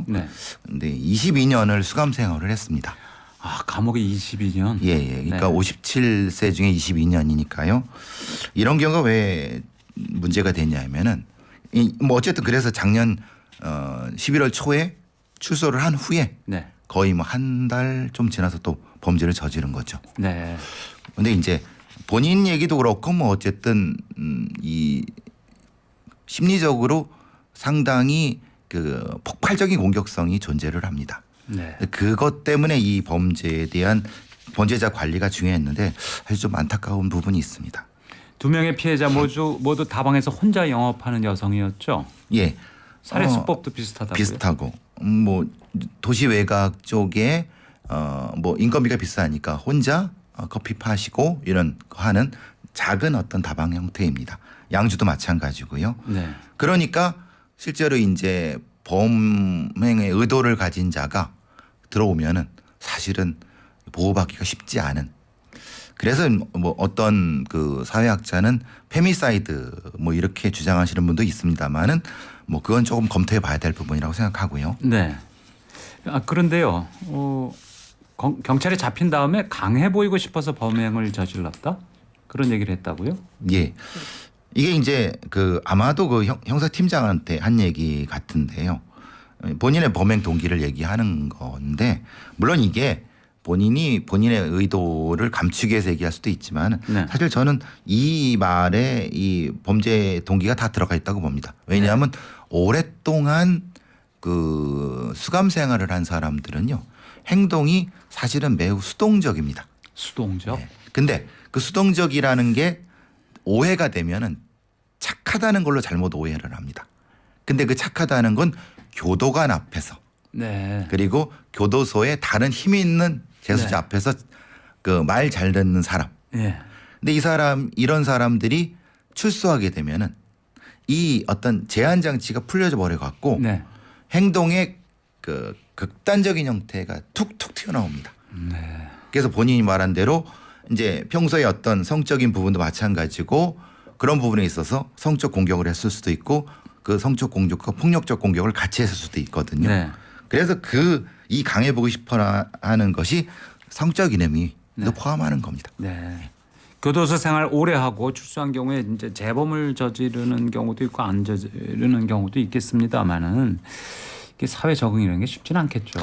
네. 근데 22년을 수감 생활을 했습니다. 감옥에 22년. 예. 그러니까 네. 57세 중에 22년이니까요. 이런 경우가 왜 문제가 되냐면은 뭐 어쨌든 그래서 작년 11월 초에 출소를 한 후에 네. 거의 뭐 한 달 좀 지나서 또 범죄를 저지른 거죠. 네. 근데 이제 본인 얘기도 그렇고 뭐 어쨌든 이 심리적으로 상당히 그 폭발적인 공격성이 존재를 합니다. 네. 그것 때문에 이 범죄에 대한 범죄자 관리가 중요했는데 사실 좀 안타까운 부분이 있습니다. 두 명의 피해자 모두 다방에서 혼자 영업하는 여성이었죠. 예. 살해 수법도 비슷하다고요. 비슷하고 뭐 도시 외곽 쪽에 뭐 인건비가 비싸니까 혼자 커피 파시고 이런 거 하는 작은 어떤 다방 형태입니다. 양주도 마찬가지고요. 네. 그러니까 실제로 이제 범행의 의도를 가진 자가 들어오면은 사실은 보호받기가 쉽지 않은. 그래서 뭐 어떤 그 사회학자는 페미사이드 뭐 이렇게 주장하시는 분도 있습니다만은 뭐 그건 조금 검토해 봐야 될 부분이라고 생각하고요. 네. 그런데요. 경찰에 잡힌 다음에 강해 보이고 싶어서 범행을 저질렀다? 그런 얘기를 했다고요? 예. 이게 이제 그 아마도 그 형사팀장한테 한 얘기 같은데요. 본인의 범행 동기를 얘기하는 건데 물론 이게 본인이 본인의 의도를 감추기 위해서 얘기할 수도 있지만 네. 사실 저는 이 말에 이 범죄 동기가 다 들어가 있다고 봅니다. 왜냐하면 오랫동안 그 수감 생활을 한 사람들은요 행동이 사실은 매우 수동적입니다. 수동적. 네. 근데 그 수동적이라는 게 오해가 되면은 착하다는 걸로 잘못 오해를 합니다. 근데 그 착하다는 건 교도관 앞에서 네. 그리고 교도소에 다른 힘이 있는 재수자 네. 앞에서 그 말 잘 듣는 사람. 예. 근데 이런 사람들이 출소하게 되면은 이 어떤 제한 장치가 풀려져 버려 갖고 네. 행동의 그 극단적인 형태가 툭툭 튀어나옵니다. 네. 그래서 본인이 말한 대로 이제 평소에 어떤 성적인 부분도 마찬가지고 그런 부분에 있어서 성적 공격을 했을 수도 있고 그 성적 공격과 폭력적 공격을 같이 했을 수도 있거든요. 네. 그래서 이 강해보고 싶어 하는 것이 성적 이념이 네. 포함하는 겁니다. 네. 교도소 생활 오래 하고 출소한 경우에 이제 재범을 저지르는 경우도 있고 안 저지르는 경우도 있겠습니다만은 이게 사회 적응이라는 게 쉽지는 않겠죠.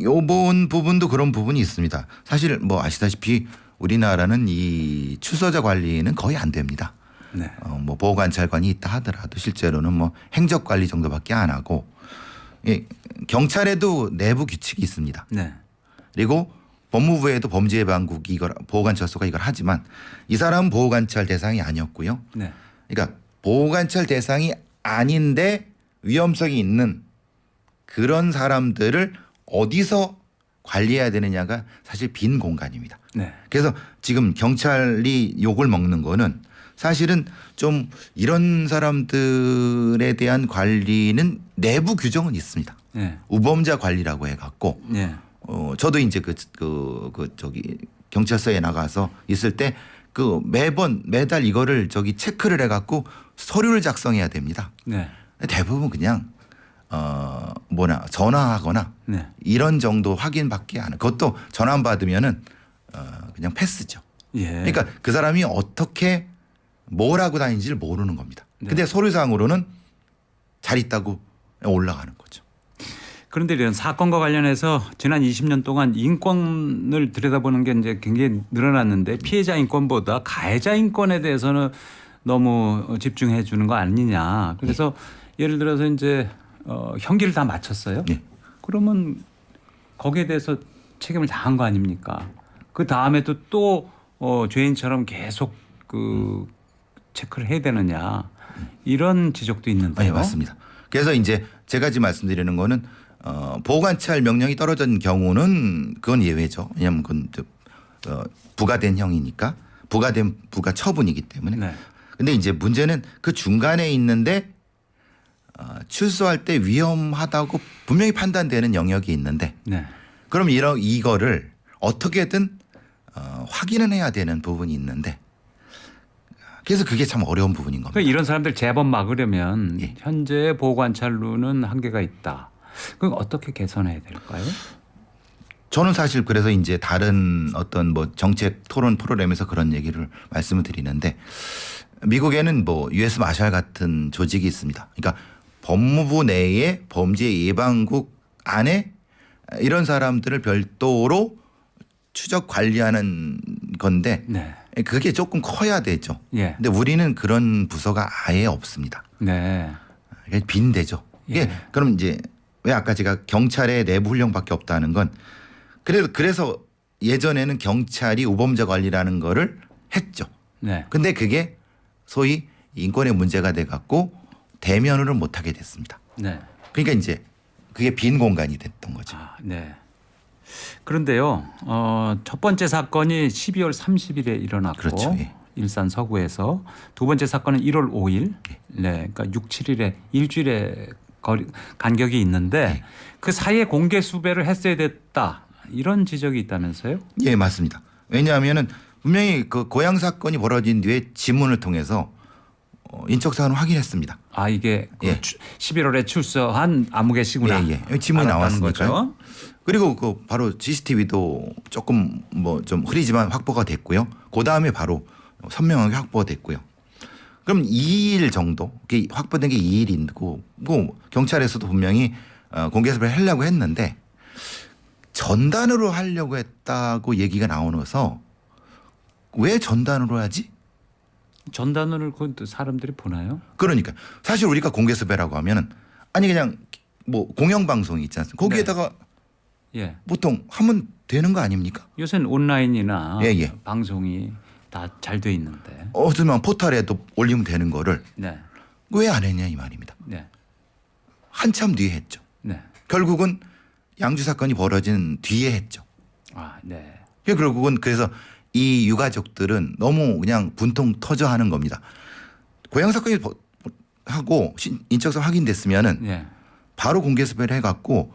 요번 부분도 그런 부분이 있습니다. 사실 뭐 아시다시피 우리나라는 이 출소자 관리는 거의 안 됩니다. 네. 뭐 보호관찰관이 있다 하더라도 실제로는 뭐 행정관리 정도밖에 안 하고 예, 경찰에도 내부 규칙이 있습니다. 네. 그리고 법무부에도 범죄예방국이 이걸 보호관찰소가 이걸 하지만 이 사람은 보호관찰 대상이 아니었고요. 네. 그러니까 보호관찰 대상이 아닌데 위험성이 있는 그런 사람들을 어디서 관리해야 되느냐가 사실 빈 공간입니다. 네. 그래서 지금 경찰이 욕을 먹는 거는 사실은 좀 이런 사람들에 대한 관리는 내부 규정은 있습니다. 네. 우범자 관리라고 해갖고 네. 저도 이제 저기 경찰서에 나가서 있을 때 그 매달 이거를 저기 체크를 해갖고 서류를 작성해야 됩니다. 네. 대부분 그냥 전화하거나 네. 이런 정도 확인밖에 안 해. 그것도 전화 안 받으면은 그냥 패스죠. 예. 그러니까 그 사람이 어떻게 뭘 하고 다니는지를 모르는 겁니다. 네. 근데 서류상으로는 잘 있다고 올라가는 거죠. 그런데 이런 사건과 관련해서 지난 20년 동안 인권을 들여다보는 게 이제 굉장히 늘어났는데 피해자 인권보다 가해자 인권에 대해서는 너무 집중해 주는 거 아니냐. 그래서 예를 들어서 이제 형기를 다 마쳤어요. 네. 그러면 거기에 대해서 책임을 다한 거 아닙니까? 그 다음에도 또 죄인처럼 계속 그 체크를 해야 되느냐 이런 지적도 있는데요. 네, 맞습니다. 그래서 이제 제가 지금 말씀드리는 거는 보호관찰 명령이 떨어진 경우는 그건 예외죠. 왜냐하면 그건 부과된 형이니까 부가 처분이기 때문에. 네. 근데 이제 문제는 그 중간에 있는데 출소할 때 위험하다고 분명히 판단되는 영역이 있는데 네. 그럼 이거를 어떻게든 확인은 해야 되는 부분이 있는데 그래서 그게 참 어려운 부분인 겁니다. 그러니까 이런 사람들 재범 막으려면 예. 현재 보호관찰로는 한계가 있다. 그럼 어떻게 개선해야 될까요? 저는 사실 그래서 이제 다른 어떤 뭐 정책 토론 프로그램에서 그런 얘기를 말씀을 드리는데 미국에는 뭐 US 마샬 같은 조직이 있습니다. 그러니까 법무부 내에 범죄 예방국 안에 이런 사람들을 별도로 추적 관리하는 건데 네. 그게 조금 커야 되죠. 예. 근데 우리는 그런 부서가 아예 없습니다. 네. 빈대죠. 이게 예. 그럼 이제 왜 아까 제가 경찰의 내부 훈련밖에 없다는 건 그래서 예전에는 경찰이 우범자 관리라는 거를 했죠. 네. 근데 그게 소위 인권의 문제가 돼 갖고 대면을 못 하게 됐습니다. 네. 그러니까 이제 그게 빈 공간이 됐던 거죠. 아, 네. 그런데요. 첫 번째 사건이 12월 30일에 일어났고 그렇죠. 예. 일산 서구에서 두 번째 사건은 1월 5일. 네. 그러니까 6, 7일에 일주일의 간격이 있는데 네. 그 사이에 공개 수배를 했어야 됐다. 이런 지적이 있다면서요? 예, 맞습니다. 왜냐하면은 분명히 그 고양 사건이 벌어진 뒤에 지문을 통해서 인적 사안을 확인했습니다. 아 이게 그 예. 11월에 출소한 아무개시구나. 예, 예. 지문이 알았다는 나왔으니까요. 거죠. 그리고 그 바로 CCTV도 조금 뭐 좀 흐리지만 확보가 됐고요. 그 다음에 바로 선명하게 확보가 됐고요. 그럼 2일 정도 그게 확보된 게 2일이고 뭐 경찰에서도 분명히 공개 수배를 하려고 했는데 전단으로 하려고 했다고 얘기가 나오면서 왜 전단으로 하지? 전단을 그 사람들이 보나요? 그러니까 사실 우리가 공개 수배라고 하면은 아니 그냥 뭐 공영방송이 있지 않습니까? 거기에다가 예. 보통 하면 되는 거 아닙니까? 요새는 온라인이나 예, 예. 방송이 다 잘 돼 있는데. 어쩌면 포털에도 올리면 되는 거를 네. 왜 안 했냐 이 말입니다. 네. 한참 뒤에 했죠. 네. 결국은 양주 사건이 벌어진 뒤에 했죠. 아, 네. 결국은 그래서 이 유가족들은 너무 그냥 분통 터져 하는 겁니다. 고향 사건이 하고 인적성 확인됐으면은 네. 바로 공개 수배를 해갖고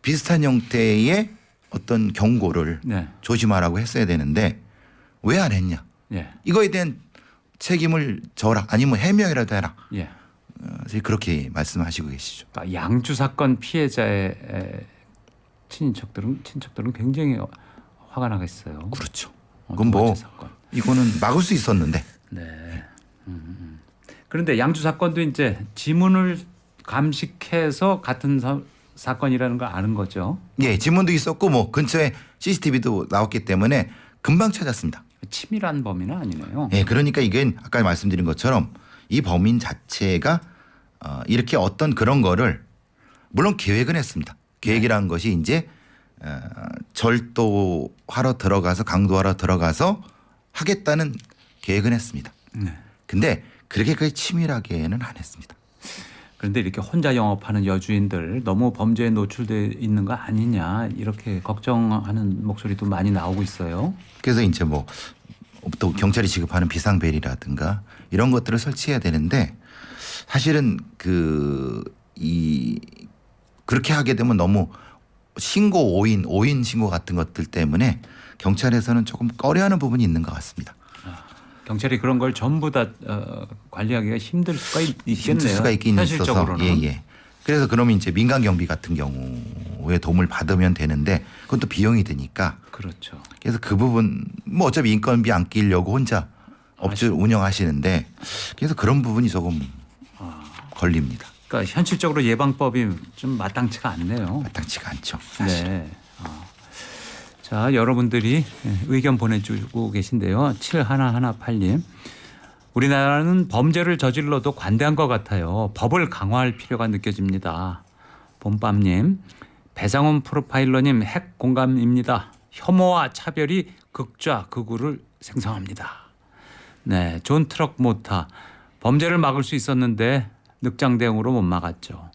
비슷한 형태의 어떤 경고를 네. 조심하라고 했어야 되는데 왜 안 했냐? 예. 이거에 대한 책임을 져라 아니면 해명이라도 해라. 예. 그렇게 말씀하시고 계시죠. 그러니까 양주 사건 피해자의 친척들은 굉장히 화가 나겠어요. 그렇죠. 두 그건 뭐 번째 사건. 이거는 막을 수 있었는데. 네. 그런데 양주 사건도 이제 지문을 감식해서 같은 사건이라는 걸 아는 거죠. 예, 지문도 있었고 뭐 근처에 CCTV도 나왔기 때문에 금방 찾았습니다. 치밀한 범인은 아니네요. 예, 그러니까 이게 아까 말씀드린 것처럼 이 범인 자체가 이렇게 어떤 그런 거를 물론 계획은 했습니다. 계획이라는 것이 이제 절도하러 들어가서 강도하러 들어가서 하겠다는 계획은 했습니다. 네. 근데 그렇게까지 치밀하게는 안 했습니다. 그런데 이렇게 혼자 영업하는 여주인들 너무 범죄에 노출돼 있는 거 아니냐 이렇게 걱정하는 목소리도 많이 나오고 있어요. 그래서 이제 뭐 또 경찰이 지급하는 비상벨이라든가 이런 것들을 설치해야 되는데 사실은 그렇게 하게 되면 너무 신고 오인 신고 같은 것들 때문에 경찰에서는 조금 꺼려하는 부분이 있는 것 같습니다. 경찰이 그런 걸 전부 다 관리하기가 힘들 수가 있겠네요. 힘들 수가 있긴 있어서 현실적으로는. 예. 그래서 그러면 이제 민간 경비 같은 경우에 도움을 받으면 되는데 그건 또 비용이 드니까 그렇죠. 그래서 그 부분 뭐 어차피 인건비 안 끼려고 혼자 업체를 운영하시는데 그래서 그런 부분이 조금 걸립니다. 그러니까 현실적으로 예방법이 좀 마땅치가 않네요. 마땅치가 않죠. 사실. 네. 자, 여러분들이 의견 보내주고 계신데요. 7118님. 우리나라는 범죄를 저질러도 관대한 것 같아요. 법을 강화할 필요가 느껴집니다. 봄밤님. 배상훈 프로파일러님 핵 공감입니다. 혐오와 차별이 극좌 극우를 생성합니다. 네, 존 트럭 모타. 범죄를 막을 수 있었는데 늑장 대응으로 못 막았죠.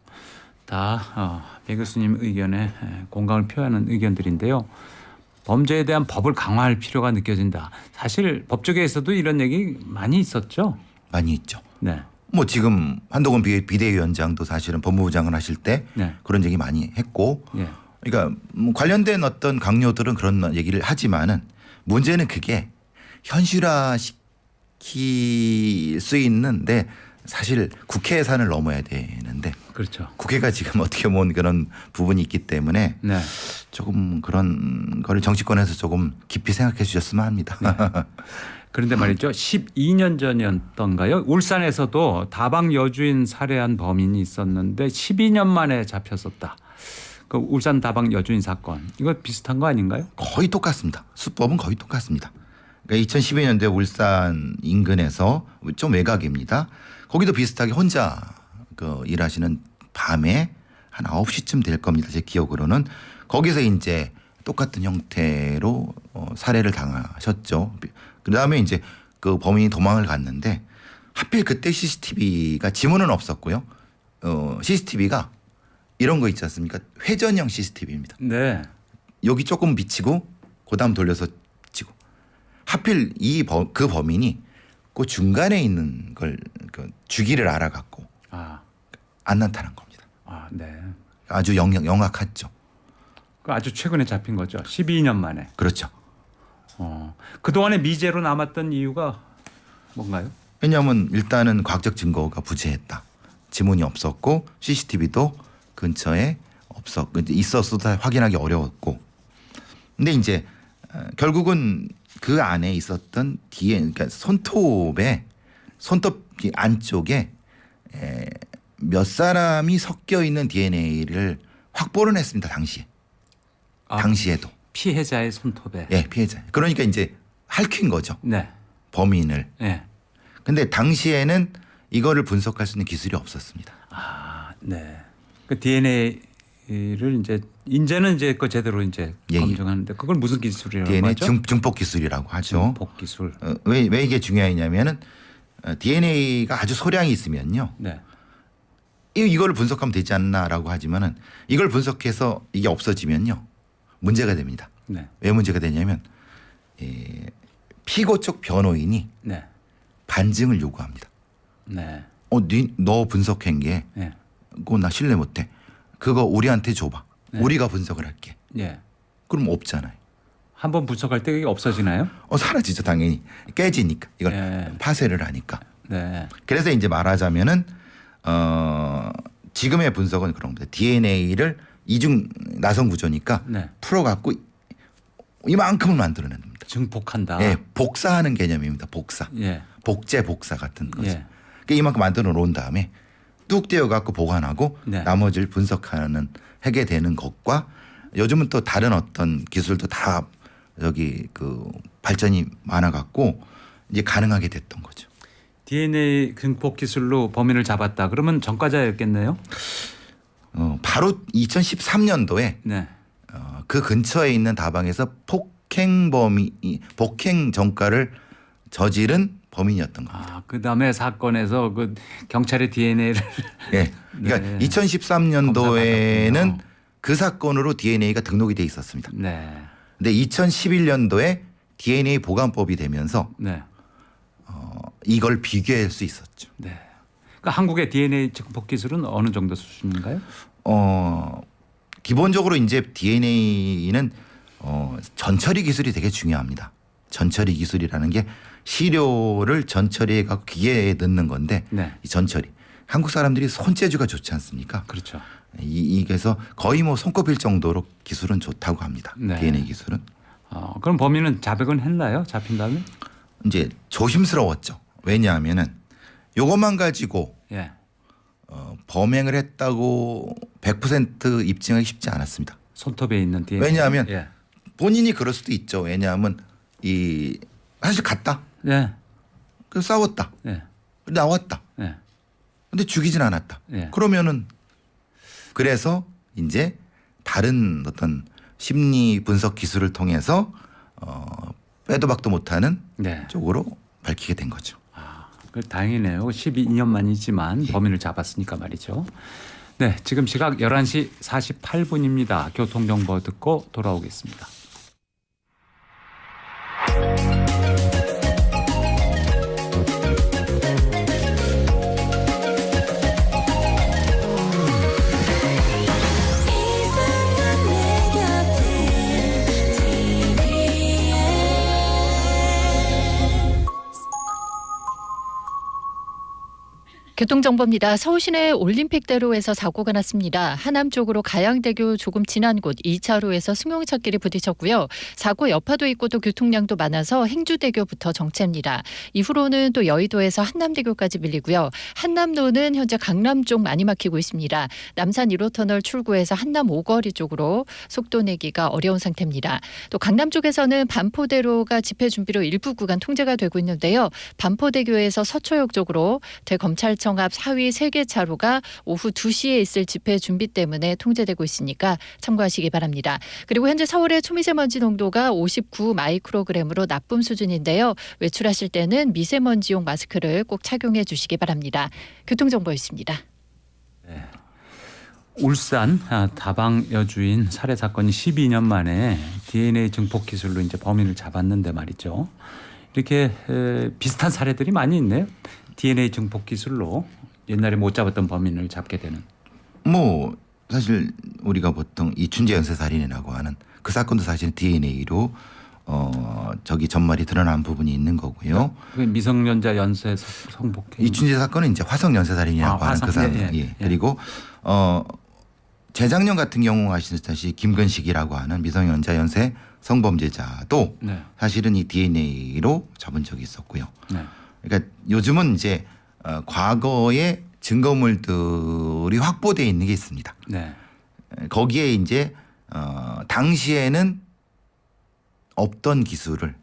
다 배 교수님 의견에 공감을 표하는 의견들인데요. 범죄에 대한 법을 강화할 필요가 느껴진다. 사실 법조계에서도 이런 얘기 많이 있었죠. 많이 있죠. 네. 뭐 지금 한동훈 비대위원장도 사실은 법무부 장관 하실 때 네. 그런 얘기 많이 했고 예. 그러니까 뭐 관련된 어떤 강요들은 그런 얘기를 하지만은 문제는 그게 현실화시킬 수 있는데 사실 국회 예산을 넘어야 되는데 그렇죠. 국회가 지금 어떻게 보면 그런 부분이 있기 때문에 네. 조금 그런 거를 정치권에서 조금 깊이 생각해 주셨으면 합니다. 그런데 말이죠. 12년 전이었던가요? 울산에서도 다방 여주인 살해한 범인이 있었는데 12년 만에 잡혔었다. 그 울산 다방 여주인 사건. 이거 비슷한 거 아닌가요? 거의 똑같습니다. 수법은 거의 똑같습니다. 그러니까 2012년도에 울산 인근에서 좀 외곽입니다. 거기도 비슷하게 혼자 일하시는 밤에 한 9시쯤 될 겁니다. 제 기억으로는. 거기서 이제 똑같은 형태로 살해를 당하셨죠. 그다음에 이제 그 범인이 도망을 갔는데 하필 그때 CCTV가 지문은 없었고요. CCTV가 이런 거 있지 않습니까? 회전형 CCTV입니다. 네. 여기 조금 비치고 그다음 돌려서 비치고 하필 그 범인이 그 중간에 있는 걸 주기를 알아갖고 안 나타난 겁니다. 네. 아주 영악했죠. 아주 최근에 잡힌 거죠. 12년 만에. 그렇죠. 그동안에 미제로 남았던 이유가 뭔가요? 왜냐하면 일단은 과학적 증거가 부재했다. 지문이 없었고 CCTV도 근처에 있었어도 확인하기 어려웠고. 근데 이제 결국은 그 안에 있었던 그러니까 손톱 안쪽에 몇 사람이 섞여 있는 DNA를 확보를 했습니다. 당시에도. 피해자의 손톱에. 예, 피해자. 그러니까 이제 핥힌 거죠. 네. 범인을. 네. 근데 당시에는 이거를 분석할 수 있는 기술이 없었습니다. 네. 그 DNA를 이제는 그 제대로 이제 예, 예. 검증하는데 그걸 무슨 기술이라고 DNA 하죠? 증폭 기술이라고 하죠. 증폭 기술. 왜 이게 중요하냐면은 DNA가 아주 소량이 있으면요. 네. 이걸 분석하면 되지 않나라고 하지만은 이걸 분석해서 이게 없어지면요. 문제가 됩니다. 네. 왜 문제가 되냐면 피고 쪽 변호인이 네. 반증을 요구합니다. 네. 너 분석한 게 네. 그거 나 신뢰 못해. 그거 우리한테 줘봐. 네. 우리가 분석을 할게. 예. 그럼 없잖아요. 한번 분석할 때 이게 없어지나요? 사라지죠 당연히. 깨지니까 이걸 네. 파쇄를 하니까. 네. 그래서 이제 말하자면은 지금의 분석은 그런 겁니다. DNA를 이중 나선 구조니까 네. 풀어갖고 이만큼을 만들어내는 겁니다. 증폭한다. 예, 복사하는 개념입니다. 복사. 예. 복제 복사 같은 거죠. 예. 그러니까 이만큼 만들어 놓은 다음에 뚝 떼어갖고 보관하고 네. 나머지를 분석하는 하게 되는 것과 요즘은 또 다른 어떤 기술도 다 여기 그 발전이 많아갖고 이제 가능하게 됐던 거죠. DNA 증폭 기술로 범인을 잡았다. 그러면 전과자였겠네요. 바로 2013년도에 네. 그 근처에 있는 다방에서 폭행 전과를 저지른 범인이었던 겁니다. 아, 그다음에 사건에서 그 경찰의 DNA를 예. 그러니까 네. 2013년도에는 검사받았군요. 그 사건으로 DNA가 등록이 돼 있었습니다. 네. 근데 2011년도에 DNA 보관법이 되면서 네. 이걸 비교할 수 있었죠. 네. 그러니까 한국의 DNA 증폭 기술은 어느 정도 수준인가요? 기본적으로 이제 DNA는 전처리 기술이 되게 중요합니다. 전처리 기술이라는 게 시료를 전처리해 갖고 기계에 넣는 건데 네. 이 전처리. 한국 사람들이 손재주가 좋지 않습니까? 그렇죠. 이게서 거의 뭐 손꼽힐 정도로 기술은 좋다고 합니다. 네. DNA 기술은. 그럼 범인은 자백은 했나요? 잡힌 다음에? 이제 조심스러웠죠. 왜냐하면은 요것만 가지고 예. 범행을 했다고 100% 입증하기 쉽지 않았습니다. 손톱에 있는 DNA. 왜냐하면 예. 본인이 그럴 수도 있죠. 왜냐하면 사실 갔다. 예. 그래서 싸웠다. 예. 나왔다. 예. 근데 죽이진 않았다. 예. 그러면은 그래서 이제 다른 어떤 심리 분석 기술을 통해서 빼도 박도 못하는 네. 쪽으로 밝히게 된 거죠. 그 다행이네요. 12년 만이지만 범인을 잡았으니까 말이죠. 네, 지금 시각 11시 48분입니다. 교통정보 듣고 돌아오겠습니다. 이상한 내 곁에 TV에 교통정보입니다. 서울시내 올림픽대로에서 사고가 났습니다. 하남 쪽으로 가양대교 조금 지난 곳 2차로에서 승용차끼리 부딪혔고요. 사고 여파도 있고 또 교통량도 많아서 행주대교부터 정체입니다. 이후로는 또 여의도에서 한남대교까지 밀리고요. 한남로는 현재 강남 쪽 많이 막히고 있습니다. 남산 1호터널 출구에서 한남 오거리 쪽으로 속도 내기가 어려운 상태입니다. 또 강남 쪽에서는 반포대로가 집회 준비로 일부 구간 통제가 되고 있는데요. 반포대교에서 서초역 쪽으로 대검찰청 앞 사위 3개 차로가 오후 2시에 있을 집회 준비 때문에 통제되고 있으니까 참고하시기 바랍니다. 그리고 현재 서울의 초미세먼지 농도가 59 마이크로그램으로 나쁨 수준인데요. 외출하실 때는 미세먼지용 마스크를 꼭 착용해 주시기 바랍니다. 교통정보였습니다. 울산 다방 여주인 살해 사건이 12년 만에 DNA 증폭 기술로 이제 범인을 잡았는데 말이죠. 이렇게 비슷한 사례들이 많이 있네요. DNA 증폭 기술로 옛날에 못 잡았던 범인을 잡게 되는. 뭐 사실 우리가 보통 이춘재 연쇄살인이라고 하는 그 사건도 사실 DNA로 저기 전말이 드러난 부분이 있는 거고요. 미성년자 연쇄 성폭행. 이춘재 사건은 이제 화성 연쇄살인이라고 하는 그 사건. 예. 그리고 재작년 같은 경우 아시다시피 김근식이라고 하는 미성년자 연쇄 성범죄자도 네. 사실은 이 DNA로 잡은 적이 있었고요. 네. 그러니까 요즘은 이제 과거의 증거물들이 확보되어 있는 게 있습니다. 네. 거기에 이제 당시에는 없던 기술을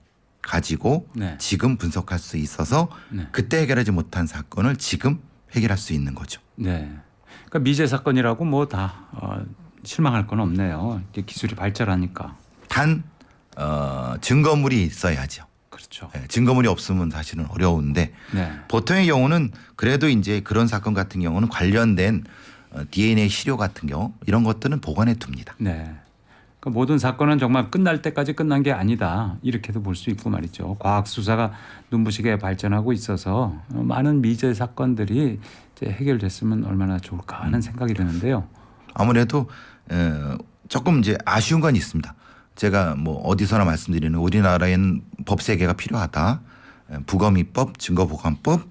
가지고 네. 지금 분석할 수 있어서 네. 그때 해결하지 못한 사건을 지금 해결할 수 있는 거죠. 네. 그러니까 미제 사건이라고 뭐 다 실망할 건 없네요. 이제 기술이 발전하니까. 단 증거물이 있어야죠. 그렇죠. 예, 증거물이 없으면 사실은 어려운데 네. 보통의 경우는 그래도 이제 그런 사건 같은 경우는 관련된 DNA 시료 같은 경우 이런 것들은 보관해 둡니다. 네. 그 모든 사건은 정말 끝날 때까지 끝난 게 아니다. 이렇게도 볼 수 있고 말이죠. 과학 수사가 눈부시게 발전하고 있어서 많은 미제 사건들이 이제 해결됐으면 얼마나 좋을까 하는 생각이 드는데요. 아무래도 조금 이제 아쉬운 건 있습니다. 제가 뭐 어디서나 말씀드리는 우리나라에는 법 3개가 필요하다. 부검입법, 증거보관법,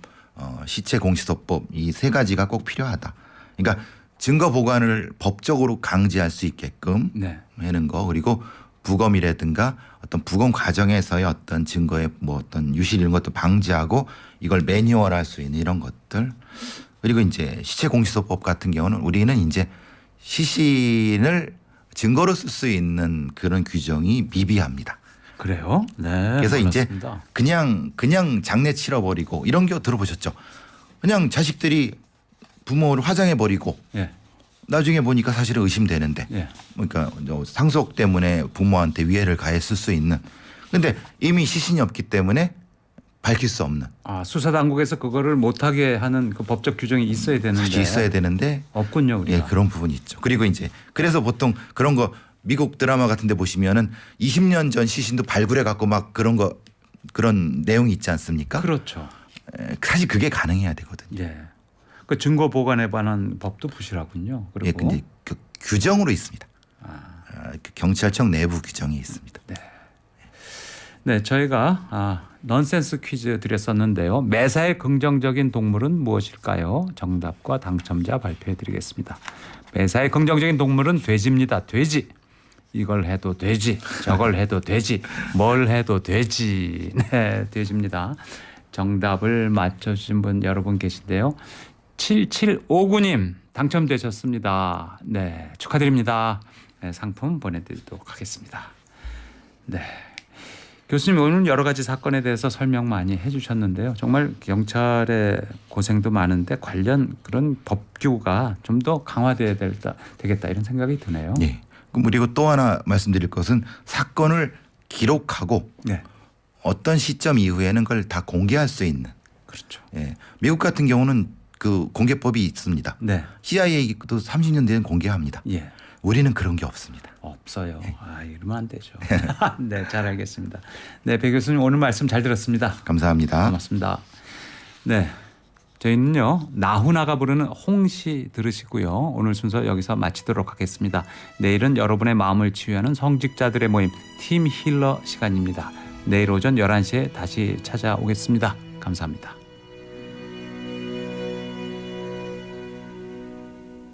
시체공시소법 이 3가지가 꼭 필요하다. 그러니까 증거 보관을 법적으로 강제할 수 있게끔 네. 하는 거 그리고 부검이라든가 어떤 부검 과정에서의 어떤 증거의 뭐 어떤 유실 이런 것도 방지하고 이걸 매뉴얼할 수 있는 이런 것들 그리고 이제 시체공시소법 같은 경우는 우리는 이제 시신을 증거로 쓸 수 있는 그런 규정이 미비합니다. 그래요? 네. 그래서 그렇습니다. 이제 그냥 장례 치러버리고 이런 게 들어보셨죠? 그냥 자식들이 부모를 화장해버리고 예. 나중에 보니까 사실은 의심되는데 예. 그러니까 상속 때문에 부모한테 위해를 가했을 수 있는 근데 이미 시신이 없기 때문에 밝힐 수 없는 수사 당국에서 그거를 못하게 하는 그 법적 규정이 있어야 되는데 사실 있어야 되는데 없군요. 우리가. 예, 그런 부분이 있죠. 그리고 이제 그래서 보통 그런 거 미국 드라마 같은 데 보시면은 20년 전 시신도 발굴해 갖고 막 그런 내용이 있지 않습니까? 그렇죠. 사실 그게 가능해야 되거든요. 예. 그 증거 보관에 관한 법도 부실하군요. 예, 그리고 근데 그 규정으로 있습니다. 그 경찰청 내부 규정이 있습니다. 네, 저희가 넌센스 퀴즈 드렸었는데요. 매사에 긍정적인 동물은 무엇일까요? 정답과 당첨자 발표해 드리겠습니다. 매사에 긍정적인 동물은 돼지입니다. 돼지. 이걸 해도 돼지. 저걸 해도 돼지. 뭘 해도 돼지. 네, 돼지입니다. 정답을 맞춰주신 분 여러분 계신데요. 7759님 당첨되셨습니다. 네, 축하드립니다. 네, 상품 보내드리도록 하겠습니다. 네. 교수님 오늘 여러 가지 사건에 대해서 설명 많이 해주셨는데요. 정말 경찰의 고생도 많은데 관련 그런 법규가 좀 더 강화돼야 되겠다 이런 생각이 드네요. 네. 그리고 또 하나 말씀드릴 것은 사건을 기록하고 네. 어떤 시점 이후에는 그걸 다 공개할 수 있는. 그렇죠. 예. 미국 같은 경우는 그 공개법이 있습니다. 네. CIA도 30년 뒤에는 공개합니다. 예. 우리는 그런 게 없습니다. 없어요. 이러면 안 되죠. 네, 잘 알겠습니다. 네, 배 교수님 오늘 말씀 잘 들었습니다. 감사합니다. 고맙습니다. 네, 저희는요 나훈아가 부르는 홍시 들으시고요. 오늘 순서 여기서 마치도록 하겠습니다. 내일은 여러분의 마음을 치유하는 성직자들의 모임 팀 힐러 시간입니다. 내일 오전 11시에 다시 찾아오겠습니다. 감사합니다.